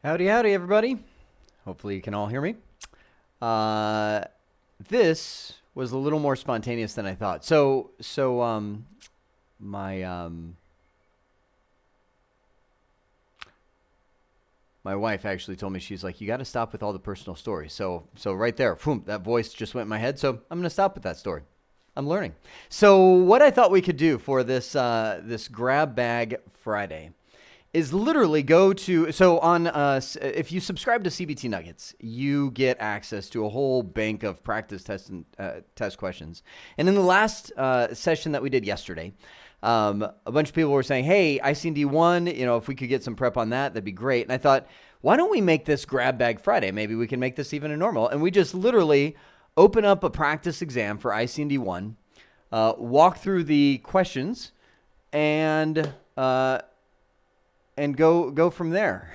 Howdy, howdy, everybody. Hopefully you can all hear me. This was a little more spontaneous than I thought. My wife actually told me, she's like, you got to stop with all the personal stories. So right there, boom, that voice just went in my head. So I'm going to stop with that story. I'm learning. So what I thought we could do for this this Grab Bag Friday is literally go to, if you subscribe to CBT Nuggets, you get access to a whole bank of practice test questions. And in the last session that we did yesterday, a bunch of people were saying, hey, ICND1, if we could get some prep on that, that'd be great. And I thought, why don't we make this Grab Bag Friday? Maybe we can make this even a normal. And we just literally open up a practice exam for ICND1, walk through the questions, and go from there.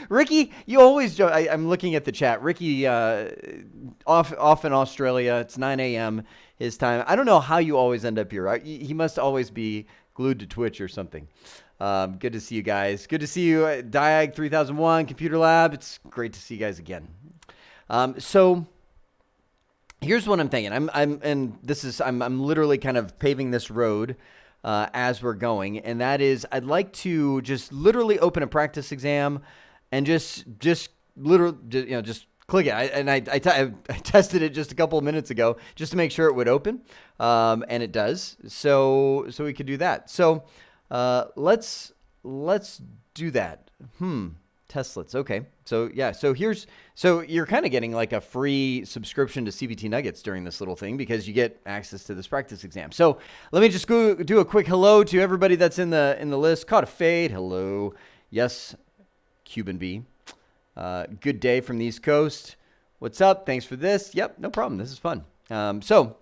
Ricky, you always joke. I'm looking at the chat. Ricky, off in Australia. It's 9 a.m. his time. I don't know how you always end up here. He must always be glued to Twitch or something. Good to see you guys. Good to see you, Diag 3001, Computer Lab. It's great to see you guys again. So here's what I'm thinking. I'm literally kind of paving this road as we're going, and that is, I'd like to just literally open a practice exam and just click it. I tested it just a couple of minutes ago just to make sure it would open, and it does. So we could do that. So let's do that. Testlets. Okay. So yeah. So you're kind of getting like a free subscription to CBT Nuggets during this little thing because you get access to this practice exam. So let me just go do a quick hello to everybody that's in the list. Caught a fade. Hello. Yes. Cuban B. Good day from the East Coast. What's up? Thanks for this. Yep. No problem. This is fun. So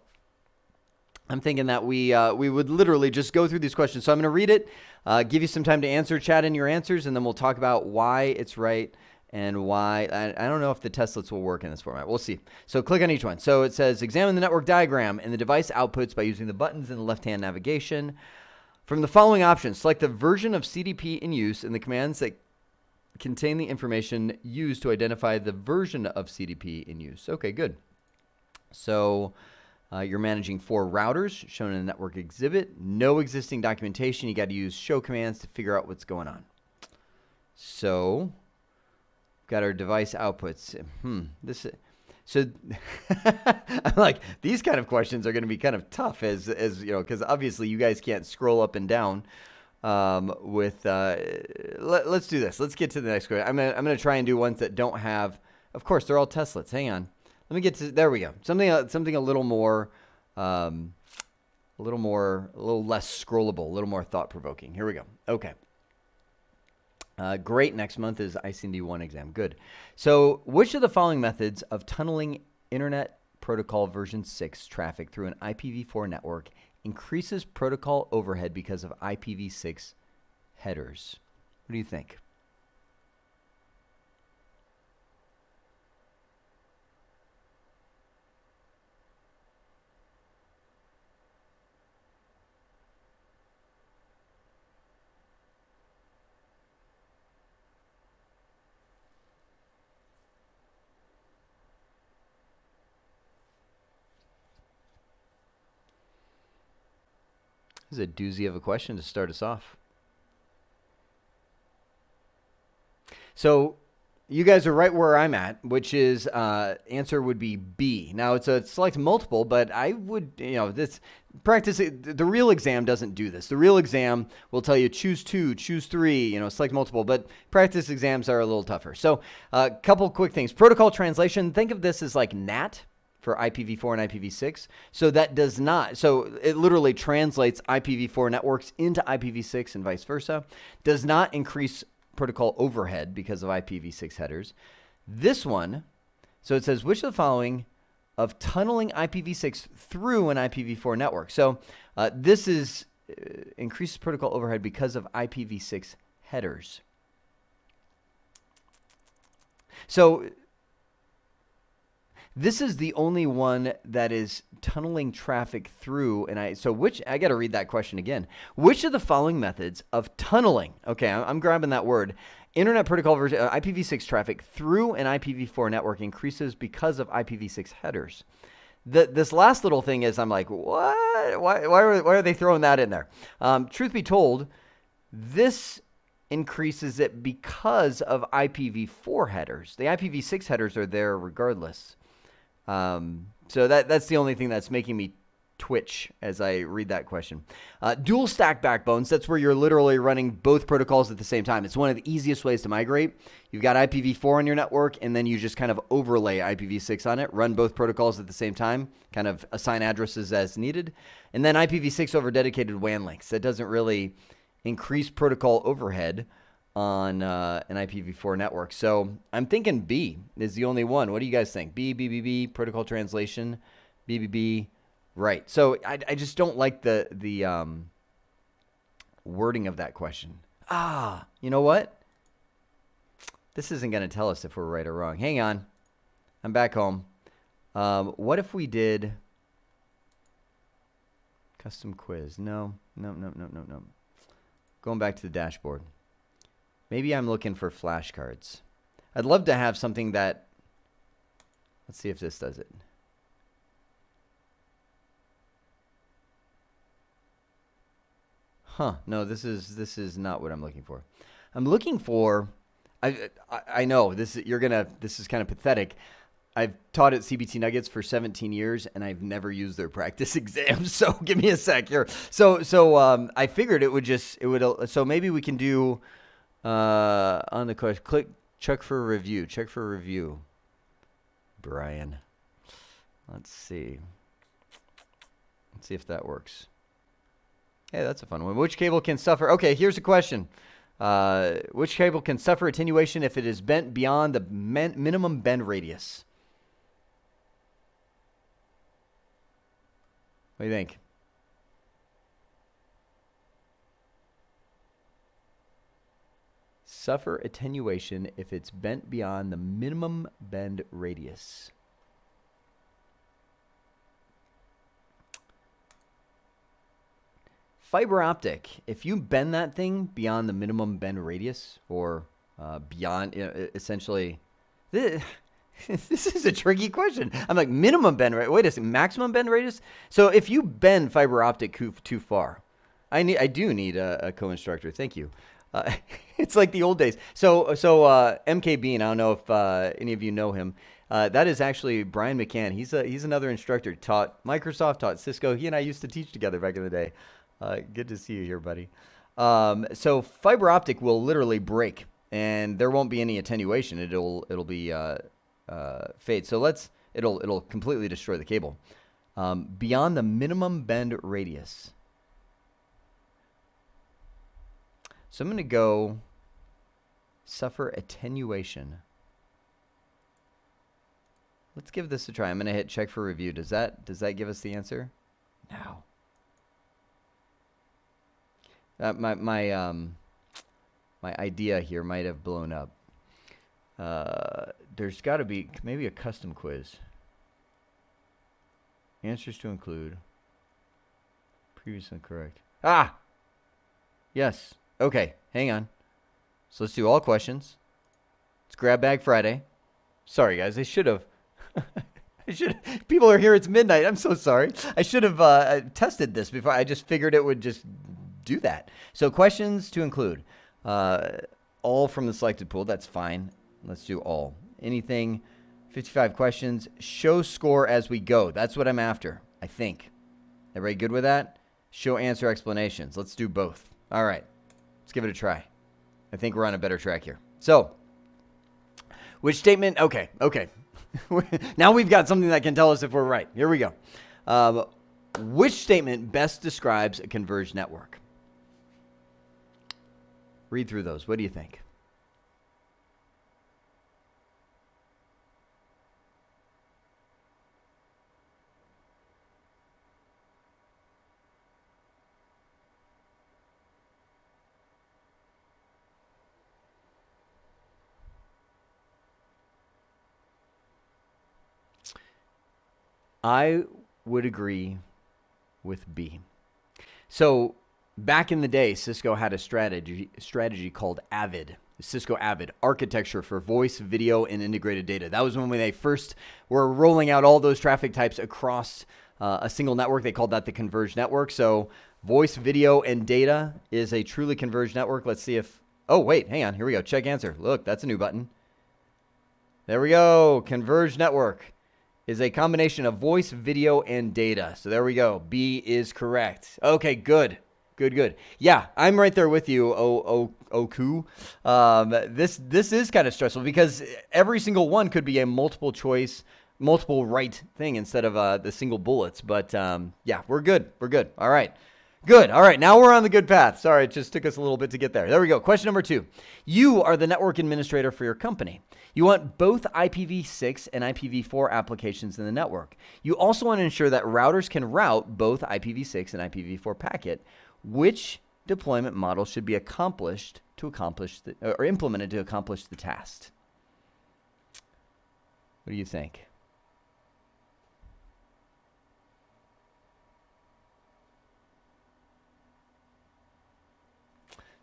I'm thinking that we would literally just go through these questions. So I'm going to read it, give you some time to answer, chat in your answers, and then we'll talk about why it's right and why. I don't know if the testlets will work in this format. We'll see. So click on each one. So it says, examine the network diagram and the device outputs by using the buttons in the left-hand navigation. From the following options, select the version of CDP in use and the commands that contain the information used to identify the version of CDP in use. Okay, good. So you're managing 4 routers shown in the network exhibit. No existing documentation. You got to use show commands to figure out what's going on. So got our device outputs. So I'm like, these kind of questions are going to be kind of tough as because obviously you guys can't scroll up and down let's do this. Let's get to the next question. I'm going to try and do ones that don't have, of course, they're all testlets. Hang on. Let me get to, there we go. Something a little more, a little less scrollable, a little more thought-provoking. Here we go. Okay. Great. Next month is ICND1 exam. Good. So which of the following methods of tunneling Internet Protocol version 6 traffic through an IPv4 network increases protocol overhead because of IPv6 headers? What do you think? This is a doozy of a question to start us off. So you guys are right where I'm at, which is answer would be B. Now it's a select multiple, but I would, this practice, the real exam doesn't do this. The real exam will tell you choose 2, choose 3, select multiple, but practice exams are a little tougher. So a couple quick things. Protocol translation, think of this as like NAT for IPv4 and IPv6. So that does not, so it literally translates IPv4 networks into IPv6 and vice versa. Does not increase protocol overhead because of IPv6 headers. This one, so it says, which of the following of tunneling IPv6 through an IPv4 network? So this is increases protocol overhead because of IPv6 headers. So This is the only one that is tunneling traffic through, and I got to read that question again. Which of the following methods of tunneling, okay, I'm grabbing that word, Internet Protocol version, IPv6 traffic through an IPv4 network increases because of IPv6 headers? This last little thing is, I'm like, what? Why are they throwing that in there? Truth be told, this increases it because of IPv4 headers. The IPv6 headers are there regardless. So that's the only thing that's making me twitch as I read that question. Dual stack backbones, that's where you're literally running both protocols at the same time. It's one of the easiest ways to migrate. You've got IPv4 on your network, and then you just kind of overlay IPv6 on it, run both protocols at the same time, kind of assign addresses as needed. And then IPv6 over dedicated WAN links. That doesn't really increase protocol overhead on an IPv4 network. So I'm thinking B is the only one. What do you guys think? B, protocol translation, BBB, right. So I just don't like the wording of that question. You know what? This isn't going to tell us if we're right or wrong. Hang on. I'm back home. What if we did custom quiz? No. Going back to the dashboard. Maybe I'm looking for flashcards. I'd love to have something that, let's see if this does it. No, this is not what I'm looking for. I'm looking for, I know this is kind of pathetic. I've taught at CBT Nuggets for 17 years, and I've never used their practice exams. So give me a sec here. So I figured so maybe we can do, on the question, click check for review. Check for review. Brian. Let's see if that works. Hey, that's a fun one. Which cable can suffer? Okay, here's a question. Which cable can suffer attenuation if it is bent beyond the minimum bend radius? What do you think? Suffer attenuation if it's bent beyond the minimum bend radius. Fiber optic, if you bend that thing beyond the minimum bend radius, or beyond, essentially, this is a tricky question. I'm like, minimum bend radius, wait a second, maximum bend radius? So if you bend fiber optic too far, I do need a co-instructor, thank you. It's like the old days. So MK Bean, I don't know if any of you know him. That is actually Brian McCann. He's another instructor. Taught Microsoft, taught Cisco. He and I used to teach together back in the day. Good to see you here, buddy. So fiber optic will literally break, and there won't be any attenuation. It'll be fade. So it'll completely destroy the cable. Beyond the minimum bend radius. So I'm going to go suffer attenuation. Let's give this a try. I'm going to hit check for review. Does that give us the answer? No. My idea here might have blown up. There's got to be maybe a custom quiz. Answers to include. Previously correct. Yes. Okay, hang on. So let's do all questions. It's Grab Bag Friday. Sorry, guys. I should have. People are here. It's midnight. I'm so sorry. I should have tested this before. I just figured it would just do that. So questions to include. All from the selected pool. That's fine. Let's do all. Anything. 55 questions. Show score as we go. That's what I'm after, I think. Everybody good with that? Show answer explanations. Let's do both. All right. Let's give it a try. I think we're on a better track here. So, which statement? Okay. Now we've got something that can tell us if we're right. Here we go. Which statement best describes a converged network? Read through those. What do you think? I would agree with B. So back in the day, Cisco had a strategy called AVID. Cisco AVID, Architecture for Voice, Video, and Integrated Data. That was when they first were rolling out all those traffic types across a single network. They called that the converged network. So voice, video, and data is a truly converged network. Let's see if, oh, wait, hang on. Here we go. Check answer. Look, that's a new button. There we go. Converged network is a combination of voice, video, and data. So there we go. B is correct. Okay, good. Good. Yeah, I'm right there with you, Oku. This is kind of stressful because every single one could be a multiple choice, multiple right thing instead of the single bullets. But yeah, we're good. All right. Good. All right. Now we're on the good path. Sorry, it just took us a little bit to get there. There we go. Question number 2. You are the network administrator for your company. You want both IPv6 and IPv4 applications in the network. You also want to ensure that routers can route both IPv6 and IPv4 packet. Which deployment model should be implemented to accomplish the task? What do you think?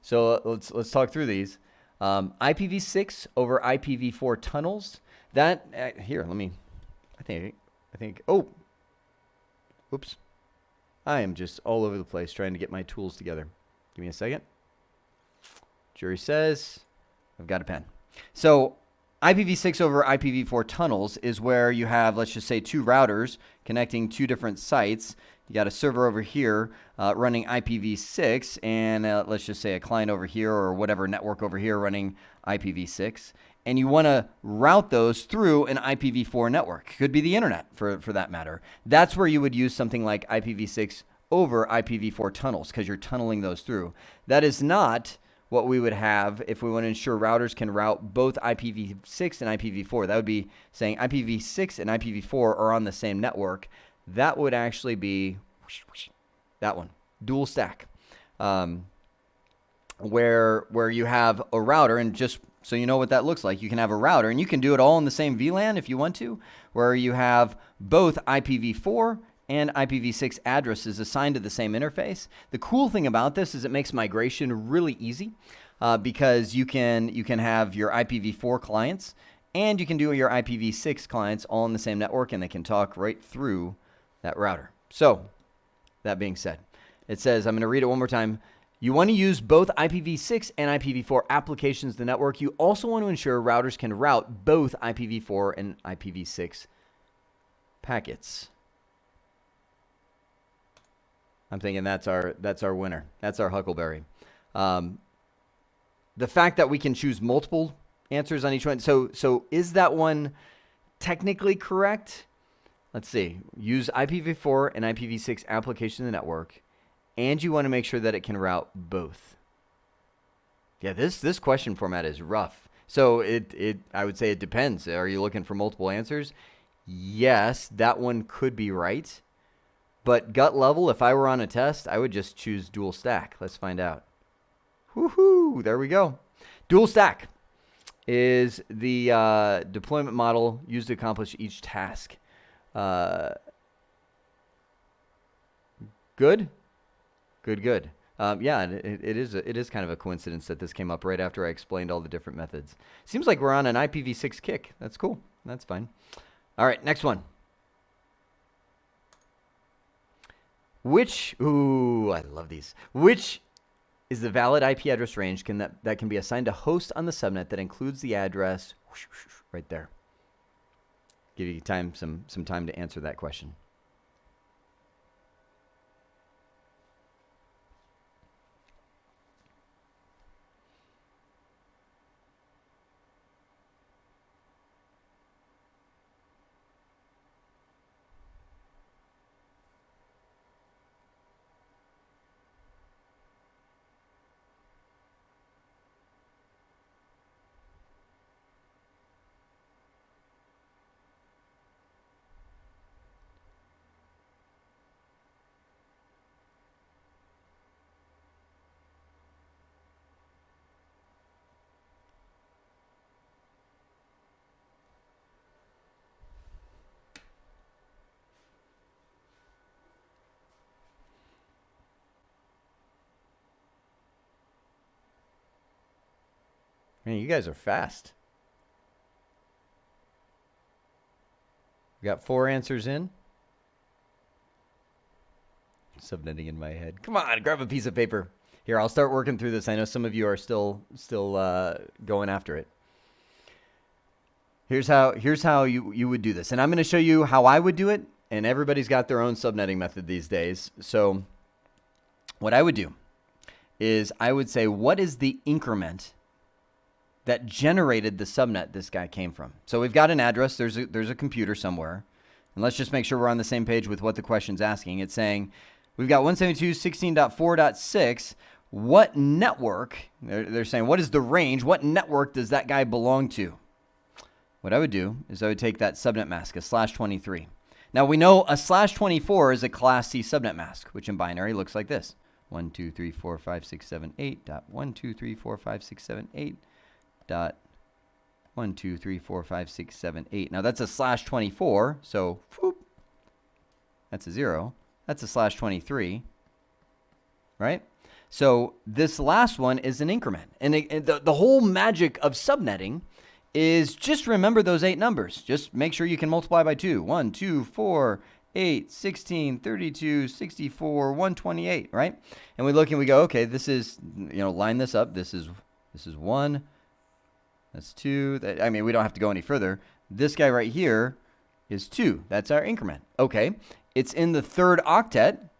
So let's talk through these. IPv6 over IPv4 tunnels. That here, let me. I think. Oh, whoops. I am just all over the place trying to get my tools together. Give me a second. Jury says I've got a pen. So IPv6 over IPv4 tunnels is where you have, let's just say, 2 routers connecting 2 different sites. You got a server over here running IPv6 and let's just say a client over here or whatever network over here running IPv6. And you want to route those through an IPv4 network. Could be the internet for that matter. That's where you would use something like IPv6 over IPv4 tunnels because you're tunneling those through. That is not what we would have if we want to ensure routers can route both IPv6 and IPv4. That would be saying IPv6 and IPv4 are on the same network. That would actually be that one, dual stack, where you have a router, and just so you know what that looks like, you can have a router, and you can do it all in the same VLAN if you want to, where you have both IPv4 and IPv6 addresses assigned to the same interface. The cool thing about this is it makes migration really easy because you can have your IPv4 clients and you can do your IPv6 clients all in the same network, and they can talk right through that router. So that being said, it says, I'm going to read it one more time. You want to use both IPv6 and IPv4 applications in the network. You also want to ensure routers can route both IPv4 and IPv6 packets. I'm thinking that's our winner. That's our huckleberry. The fact that we can choose multiple answers on each one. So is that one technically correct? Let's see. Use IPv4 and IPv6 applications in the network. And you want to make sure that it can route both. Yeah, this question format is rough. So I would say it depends. Are you looking for multiple answers? Yes, that one could be right. But gut level, if I were on a test, I would just choose dual stack. Let's find out. Woohoo! There we go. Dual stack is the deployment model used to accomplish each task. Good. Yeah, it is kind of a coincidence that this came up right after I explained all the different methods. Seems like we're on an IPv6 kick. That's cool. That's fine. All right, next one. I love these. Which is the valid IP address range that can be assigned to host on the subnet that includes the address right there? Give you some time to answer that question. Man, you guys are fast. We got 4 answers in. Subnetting in my head. Come on, grab a piece of paper. Here, I'll start working through this. I know some of you are still going after it. Here's how you would do this. And I'm going to show you how I would do it. And everybody's got their own subnetting method these days. So what I would do is I would say, what is the increment that generated the subnet this guy came from? So we've got an address. There's a computer somewhere. And let's just make sure we're on the same page with what the question's asking. It's saying we've got 172.16.4.6. What network, they're saying, what is the range? What network does that guy belong to? What I would do is I would take that subnet mask, a /23. Now we know a /24 is a class C subnet mask, which in binary looks like this. 1, 2, 3, 4, 5, 6, 7, 8. Dot 1, 2, 3, 4, 5, 6, 7, 8. Dot 1, 2, 3, 4, 5, 6, 7, 8. Now that's a /24, so whoop, that's a 0. That's a /23, right? So this last one is an increment. And the whole magic of subnetting is just remember those 8 numbers. Just make sure you can multiply by 2. 1, 2, 4, 8, 16, 32, 64, 128, right? And we look and we go, okay, this is, line this up. This is 1. That's 2. I mean, we don't have to go any further. This guy right here is 2. That's our increment. Okay. It's in the 3rd octet.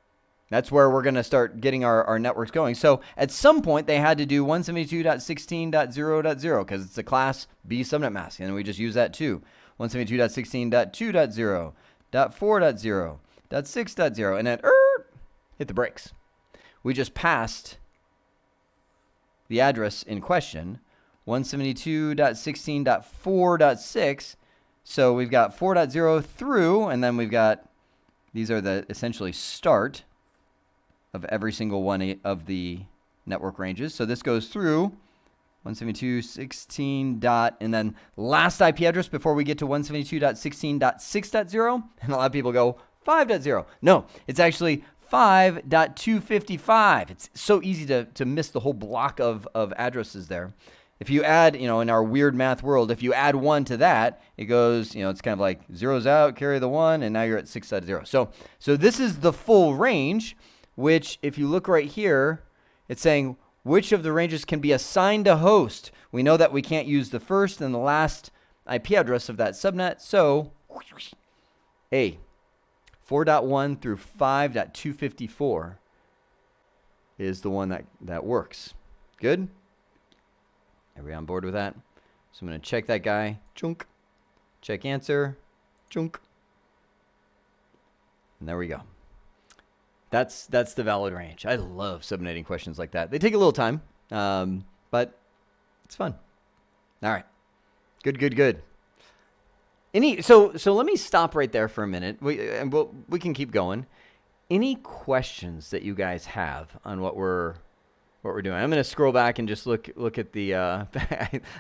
That's where we're going to start getting our networks going. So at some point, they had to do 172.16.0.0 because it's a class B subnet mask. And we just use that too. 172.16.2.0, .4.0, .6.0. And then hit the brakes. We just passed the address in question, 172.16.4.6. So we've got 4.0 through, and then we've got, these are the essentially start of every single one of the network ranges. So this goes through 172.16 dot, and then last IP address before we get to 172.16.6.0. And a lot of people go 5.0. No, it's actually 5.255. It's so easy to miss the whole block of addresses there. If you add, in our weird math world, if you add 1 to that, it goes, it's kind of like zeros out, carry the 1, and now you're at 6.0. So this is the full range, which if you look right here, it's saying which of the ranges can be assigned a host. We know that we can't use the first and the last IP address of that subnet. So A, 4.1 through 5.254 is the one that works. Good? Are we on board with that? So I'm going to check that guy. Chunk. Check answer. Chunk. And there we go. That's the valid range. I love subnetting questions like that. They take a little time, but it's fun. All right. Good. So let me stop right there for a minute. We can keep going. Any questions that you guys have on what we're doing? I'm going to scroll back and just look at the. I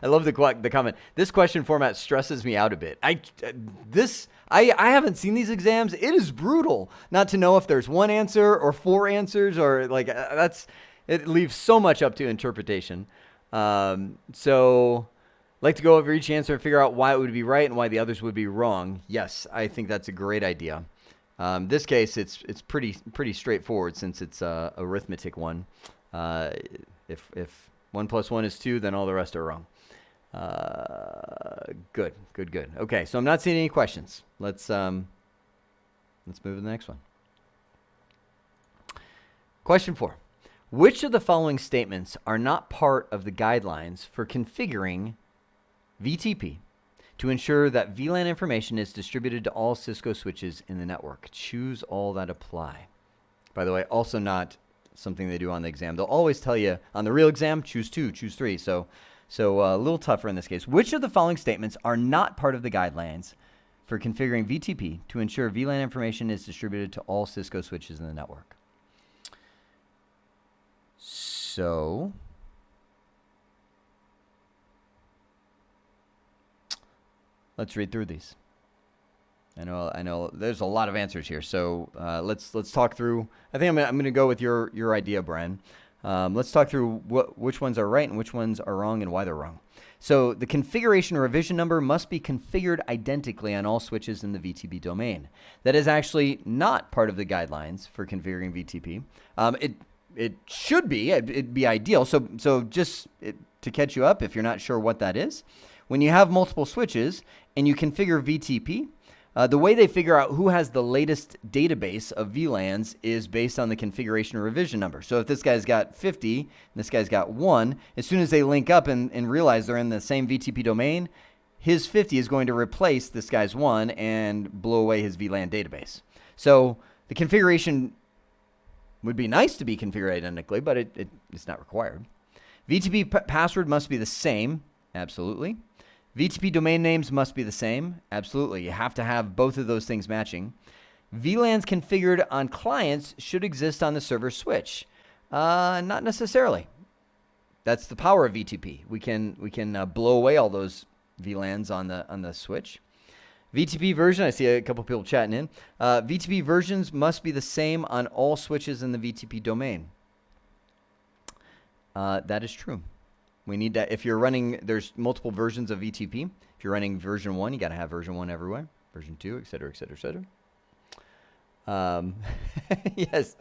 love the comment. This question format stresses me out a bit. I haven't seen these exams. It is brutal not to know if there's one answer or 4 answers or it leaves so much up to interpretation. So like to go over each answer and figure out why it would be right and why the others would be wrong. Yes, I think that's a great idea. This case, it's pretty straightforward since it's a arithmetic one. If 1 + 1 is 2, then all the rest are wrong. Good. Okay, so I'm not seeing any questions. Let's move to the next one. Question 4. Which of the following statements are not part of the guidelines for configuring VTP to ensure that VLAN information is distributed to all Cisco switches in the network? Choose all that apply. By the way, also not something they do on the exam. They'll always tell you on the real exam, choose 2, choose 3. So a little tougher in this case. Which of the following statements are not part of the guidelines for configuring VTP to ensure VLAN information is distributed to all Cisco switches in the network? So let's read through these. I know there's a lot of answers here. So let's talk through. I think I'm going to go with your idea, Brian. Let's talk through which ones are right and which ones are wrong and why they're wrong. So the configuration revision number must be configured identically on all switches in the VTP domain. That is actually not part of the guidelines for configuring VTP. It should be. It'd be ideal. So just to catch you up, if you're not sure what that is, when you have multiple switches and you configure VTP, the way they figure out who has the latest database of VLANs is based on the configuration revision number. So if this guy's got 50 and this guy's got 1, as soon as they link up and realize they're in the same VTP domain, his 50 is going to replace this guy's 1 and blow away his VLAN database. So the configuration would be nice to be configured identically, but it's not required. VTP password must be the same. Absolutely. VTP domain names must be the same. Absolutely. You have to have both of those things matching. VLANs configured on clients should exist on the server switch. Not necessarily. That's the power of VTP. We can blow away all those VLANs on the switch. VTP version, I see a couple people chatting in. VTP versions must be the same on all switches in the VTP domain. That is true. We need that. If you're running, there's multiple versions of VTP. If you're running version 1, you got to have version 1 everywhere. Version 2, et cetera, et cetera, et cetera. Yes.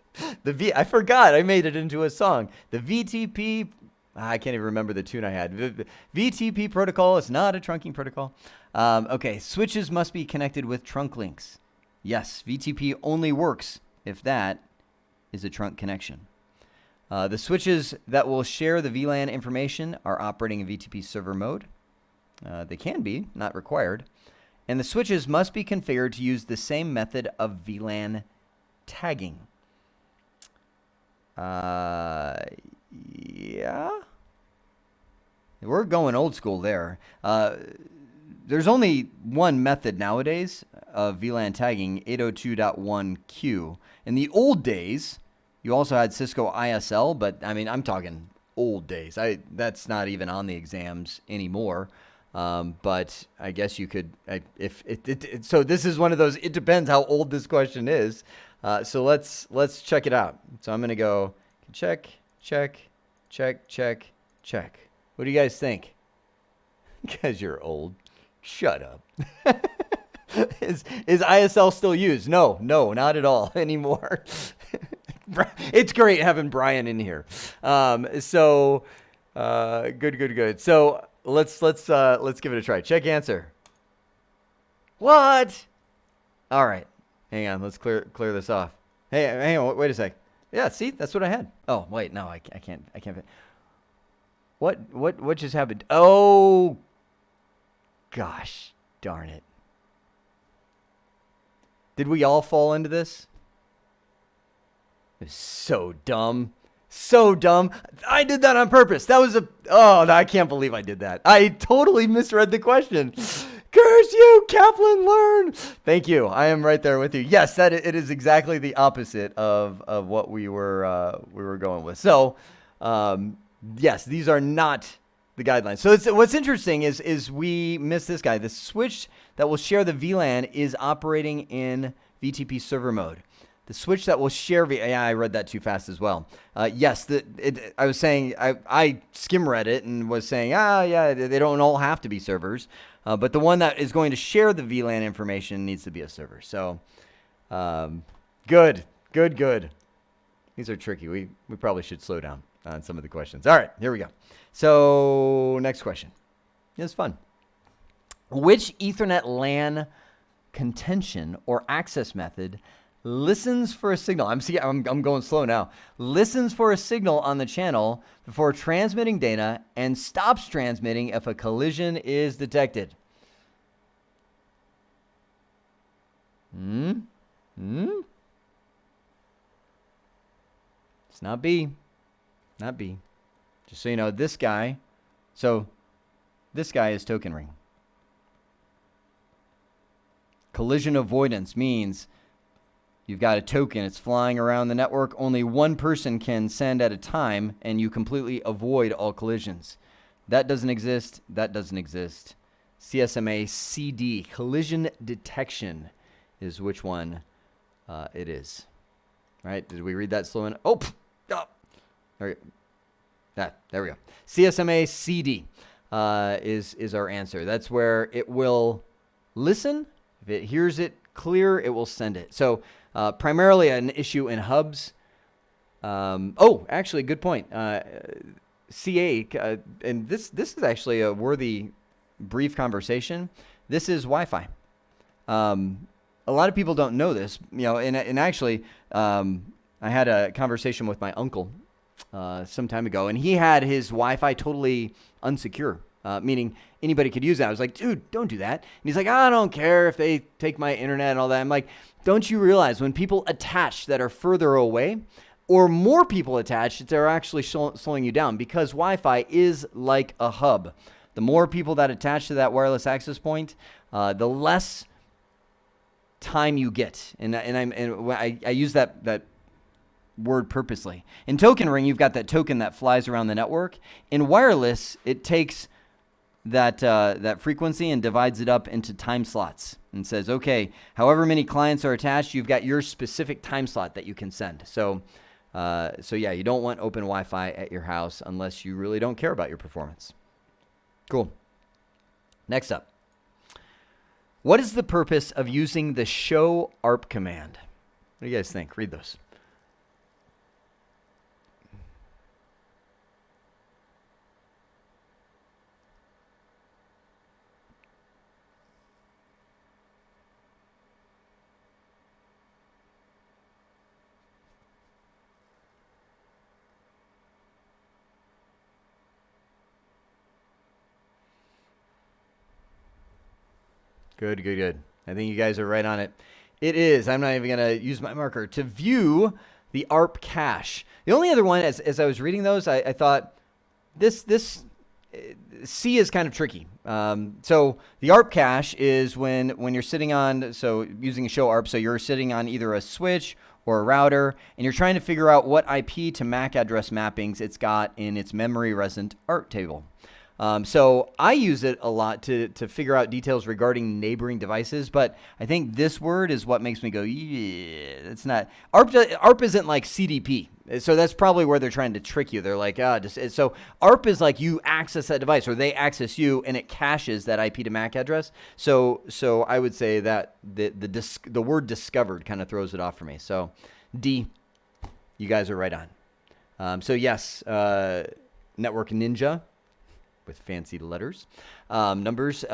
I forgot. I made it into a song. The VTP, I can't even remember the tune I had. VTP protocol is not a trunking protocol. Okay. Switches must be connected with trunk links. Yes. VTP only works if that is a trunk connection. The switches that will share the VLAN information are operating in VTP server mode. They can be, not required. And the switches must be configured to use the same method of VLAN tagging. Yeah. We're going old school there. There's only one method nowadays of VLAN tagging, 802.1q. In the old days, you also had Cisco ISL, but I mean, I'm talking old days. That's not even on the exams anymore. But I guess you could, so this is one of those, it depends how old this question is. So let's check it out. So I'm going to go check. What do you guys think? Because you're old. Shut up. Is ISL still used? No, not at all anymore. It's great having Brian in here. Good. So let's give it a try. Check answer. What? All right. Hang on. Let's clear this off. Hey, hang on. Wait a sec. Yeah. See, that's what I had. Oh, wait. No, I can't. What just happened? Oh, gosh, darn it. Did we all fall into this? It's so dumb. So dumb. I did that on purpose. I can't believe I did that. I totally misread the question. Curse you, Kaplan, learn. Thank you. I am right there with you. Yes, it is exactly the opposite of what we were going with. So, yes, these are not the guidelines. So what's interesting is we missed this guy. The switch that will share the VLAN is operating in VTP server mode. The switch that will share yeah, I read that too fast as well. Yes, I was saying, I skim read it and was saying, yeah, they don't all have to be servers. But the one that is going to share the VLAN information needs to be a server. So, good. These are tricky. We probably should slow down on some of the questions. All right, here we go. So, next question. It's fun. Which Ethernet LAN contention or access method listens for a signal? I'm going slow now. Listens for a signal on the channel before transmitting data and stops transmitting if a collision is detected. It's not B. Not B. Just so you know, this guy is token ring. Collision avoidance means you've got a token. It's flying around the network. Only one person can send at a time, and you completely avoid all collisions. That doesn't exist. That doesn't exist. CSMA CD, collision detection, is which one it is. All right? Did we read that slow enough? Oh, There we go. CSMA CD is our answer. That's where it will listen. If it hears it clear, it will send it. So primarily an issue in hubs. Actually, good point. CA, and this is actually a worthy brief conversation. This is Wi-Fi. A lot of people don't know this, and actually, I had a conversation with my uncle some time ago, and he had his Wi-Fi totally unsecure, meaning anybody could use that. I was like, dude, don't do that. And he's like, I don't care if they take my internet and all that. I'm like, don't you realize when people attach that are further away, or more people attached, they're actually slowing you down, because Wi-Fi is like a hub. The more people that attach to that wireless access point, the less time you get. And I use that word purposely. In token ring, you've got that token that flies around the network. In wireless, it takes that frequency and divides it up into time slots and says, okay, however many clients are attached, you've got your specific time slot that you can send. So yeah, you don't want open Wi-Fi at your house unless you really don't care about your performance. Cool. Next up. What is the purpose of using the show ARP command? What do you guys think? Read those. Good. I think you guys are right on it. It is. I'm not even going to use my marker. To view the Arp Cache. The only other one, as I was reading those, I thought this C is kind of tricky. So the Arp Cache is when you're sitting on, so using a show ARP, so you're sitting on either a switch or a router, and you're trying to figure out what IP to MAC address mappings it's got in its memory resident ARP table. So I use it a lot to figure out details regarding neighboring devices, but I think this word is what makes me go, yeah, it's not. ARP isn't like CDP. So that's probably where they're trying to trick you. They're like, so ARP is like you access that device or they access you and it caches that IP to MAC address. So I would say that the word discovered kind of throws it off for me. So D, you guys are right on. So yes, Network Ninja. With fancy letters, numbers.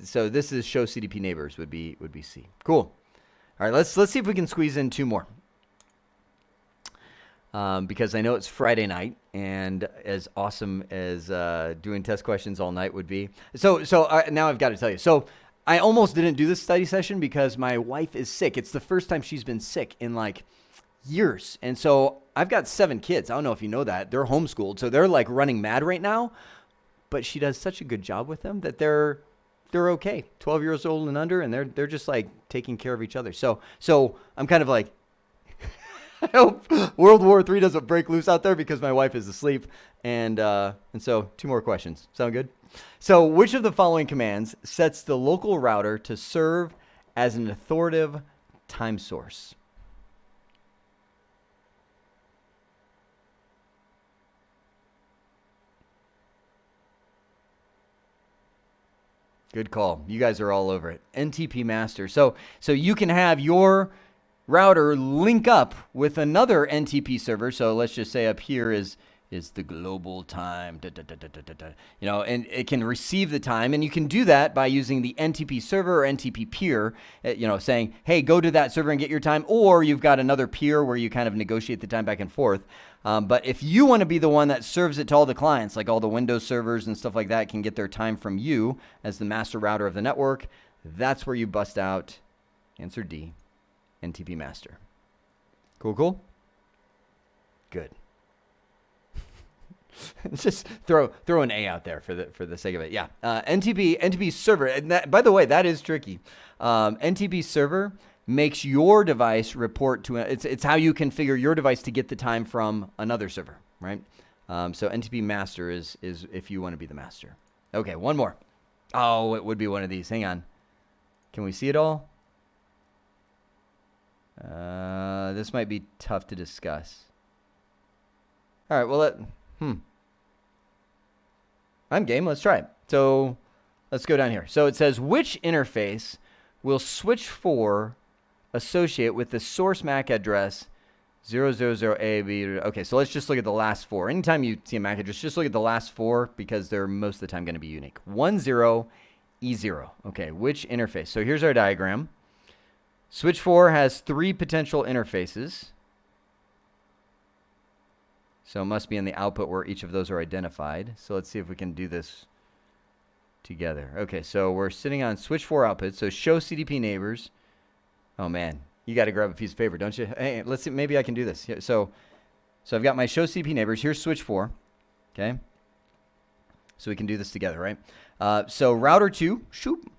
So this is show CDP neighbors would be C. Cool. All right, let's see if we can squeeze in two more. Because I know it's Friday night, and as awesome as doing test questions all night would be. So now I've got to tell you. So I almost didn't do this study session because my wife is sick. It's the first time she's been sick in like years, and so I've got 7 kids. I don't know if you know that. They're homeschooled, so they're like running mad right now. But she does such a good job with them that they're okay. 12 years old and under, and they're just like taking care of each other. So I'm kind of like, I hope World War III doesn't break loose out there because my wife is asleep. And so 2 more questions. Sound good? So which of the following commands sets the local router to serve as an authoritative time source? Good call. You guys are all over it. NTP master. So you can have your router link up with another NTP server. So let's just say up here is the global time, and it can receive the time. And you can do that by using the NTP server or NTP peer, saying, hey, go to that server and get your time. Or you've got another peer where you kind of negotiate the time back and forth. But if you want to be the one that serves it to all the clients, like all the Windows servers and stuff like that can get their time from you as the master router of the network, that's where you bust out answer D, NTP master. Cool? Good. Just throw an A out there for the sake of it. Yeah. NTP server. And that, by the way, that is tricky. NTP server makes your device report to it's how you configure your device to get the time from another server, right? So NTP master is if you want to be the master. Okay, one more. Oh, it would be one of these. Hang on. Can we see it all? This might be tough to discuss. All right, well, I'm game. Let's try it. So let's go down here. So it says, which interface will switch 4 associate with the source MAC address 000AB? Okay, so let's just look at the last 4. Anytime you see a MAC address, just look at the last 4 because they're most of the time going to be unique. 10E0. Okay, which interface? So here's our diagram. Switch 4 has 3 potential interfaces. So it must be in the output where each of those are identified. So let's see if we can do this together. Okay, so we're sitting on switch 4 output. So show CDP neighbors. Oh man, you got to grab a piece of paper, don't you? Hey, let's see. Maybe I can do this. So I've got my show CDP neighbors. Here's switch 4. Okay. So we can do this together, right? So router 2, shoop.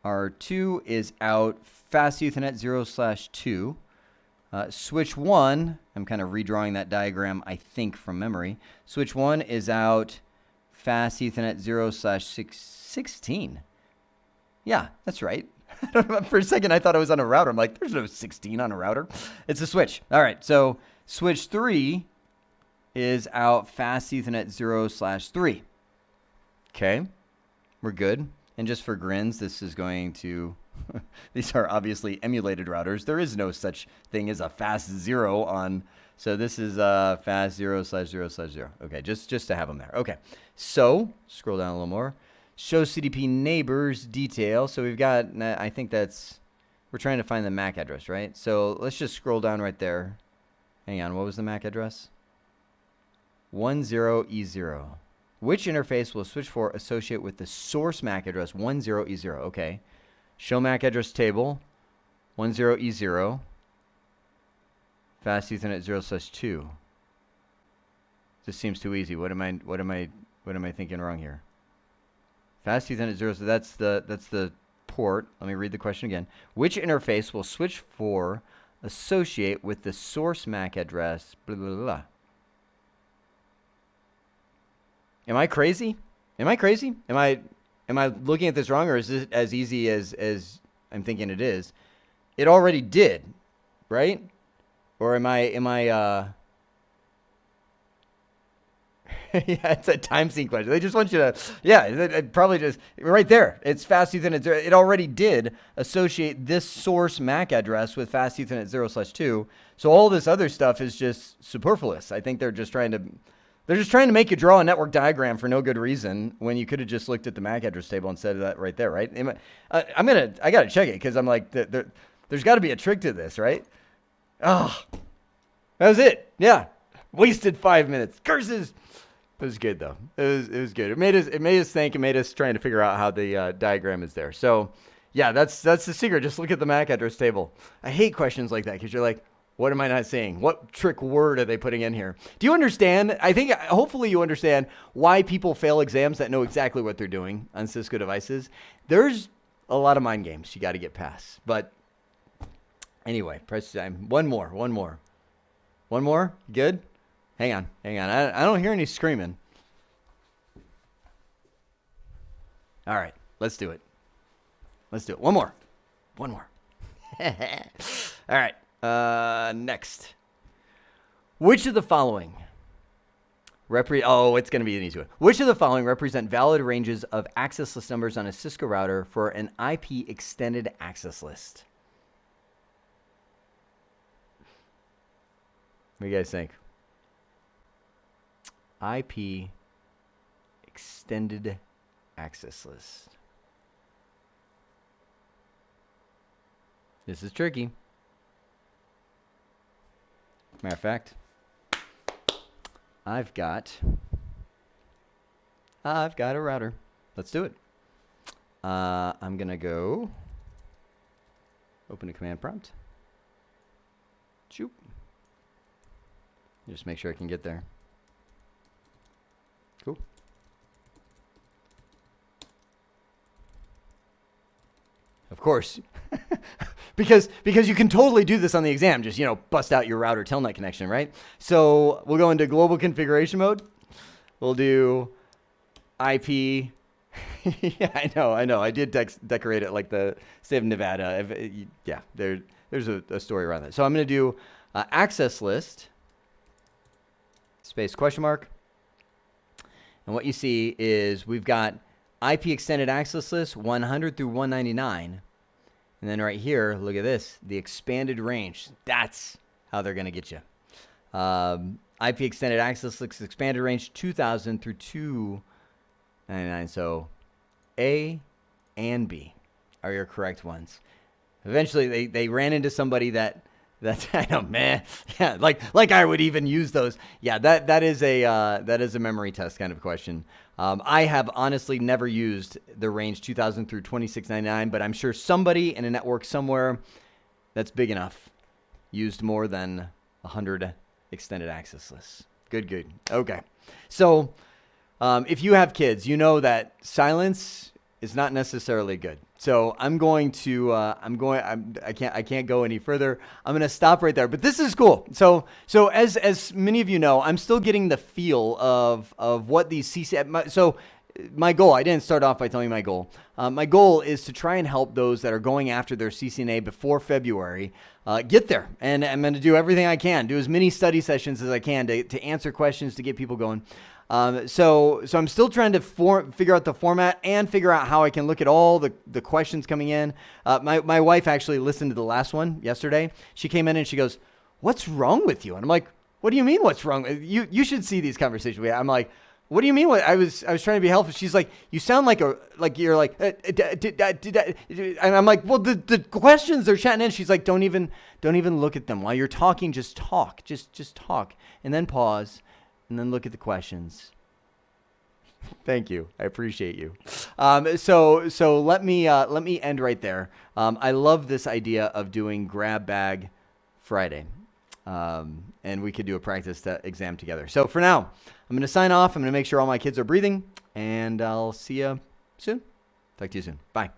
R2 is out fast Ethernet 0/2. Switch 1, I'm kind of redrawing that diagram, I think, from memory. Switch 1 is out fast Ethernet 0/16. Yeah, that's right. For a second, I thought I was on a router. I'm like, there's no 16 on a router. It's a switch. All right, so switch 3 is out fast Ethernet 0/3. Okay, we're good. And just for grins, this is going to... These are obviously emulated routers. There is no such thing as a fast 0 on... So this is fast 0/0/0. Okay, just to have them there. Okay, so scroll down a little more. Show CDP Neighbors Detail. So we've got... I think that's... We're trying to find the MAC address, right? So let's just scroll down right there. Hang on, what was the MAC address? 10E0. Which interface will switch 4 associate with the source MAC address 10E0? Okay. Show MAC address table 10E0. Fast Ethernet 0/2. This seems too easy. What am I thinking wrong here? Fast Ethernet 0. So that's the port. Let me read the question again. Which interface will switch 4 associate with the source MAC address? Blah, blah, blah. Am I crazy? Am I looking at this wrong, or is this as easy as I'm thinking it is? It already did, right? Or am I yeah, it's a time sync question. They just want you to, yeah, probably just right there. It's fast Ethernet 0. It already did associate this source MAC address with fast Ethernet 0/2. So all this other stuff is just superfluous. I think they're just trying to make you draw a network diagram for no good reason when you could have just looked at the MAC address table and said that right there, right? I got to check it because I'm like, there's got to be a trick to this, right? Oh, that was it. Yeah. Wasted 5 minutes. Curses. It was good though. It was good. It made us think. It made us trying to figure out how the diagram is there. So yeah, that's the secret. Just look at the MAC address table. I hate questions like that because you're like, what am I not saying? What trick word are they putting in here? Do you understand? I think hopefully you understand why people fail exams that know exactly what they're doing on Cisco devices. There's a lot of mind games you got to get past. But anyway, press time. One more. Good? Hang on. I don't hear any screaming. All right, let's do it. One more. All right. Next. Which of the following it's going to be an easy one. Which of the following represent valid ranges of access list numbers on a Cisco router for an IP extended access list? What do you guys think? IP extended access list. This is tricky. Matter of fact, I've got a router. Let's do it. I'm going to go open a command prompt. Shoop. Just make sure I can get there. Cool. Of course. because you can totally do this on the exam. Just, bust out your router telnet connection, right? So we'll go into global configuration mode. We'll do IP. Yeah, I know. I did decorate it like the state of Nevada. Yeah, there's a story around that. So I'm going to do access list. space question mark. And what you see is we've got IP extended access list 100 through 199. And then right here, look at this, the expanded range. That's how they're going to get you. IP extended access list expanded range 2000 through 299. So A and B are your correct ones. Eventually, they ran into somebody that's I know, man, yeah, like I would even use those. Yeah, that is a memory test kind of question. I have honestly never used the range 2000 through 2699, but I'm sure somebody in a network somewhere that's big enough used more than 100 extended access lists. Good. Okay, so if you have kids, you know that silence is not necessarily good. So I'm going to, I can't go any further. I'm going to stop right there, but this is cool. So as many of you know, I'm still getting the feel of what these so my goal, I didn't start off by telling you my goal. My goal is to try and help those that are going after their CCNA before February get there. And I'm going to do everything I can, do as many study sessions as I can to answer questions, to get people going. So I'm still trying to figure out the format and figure out how I can look at all the questions coming in. My wife actually listened to the last one yesterday. She came in and she goes, "What's wrong with you?" And I'm like, "What do you mean what's wrong? You should see these conversations." I'm like, "What do you mean? I was trying to be helpful." She's like, "You sound like you're like," and I'm like, "Well, the questions they're chatting in." She's like, "Don't even look at them while you're talking. Just talk, just talk, and then pause, and then look at the questions." Thank you. I appreciate you. So let me end right there. I love this idea of doing Grab Bag Friday. And we could do a practice exam together. So for now, I'm going to sign off. I'm going to make sure all my kids are breathing, and I'll see you soon. Talk to you soon. Bye.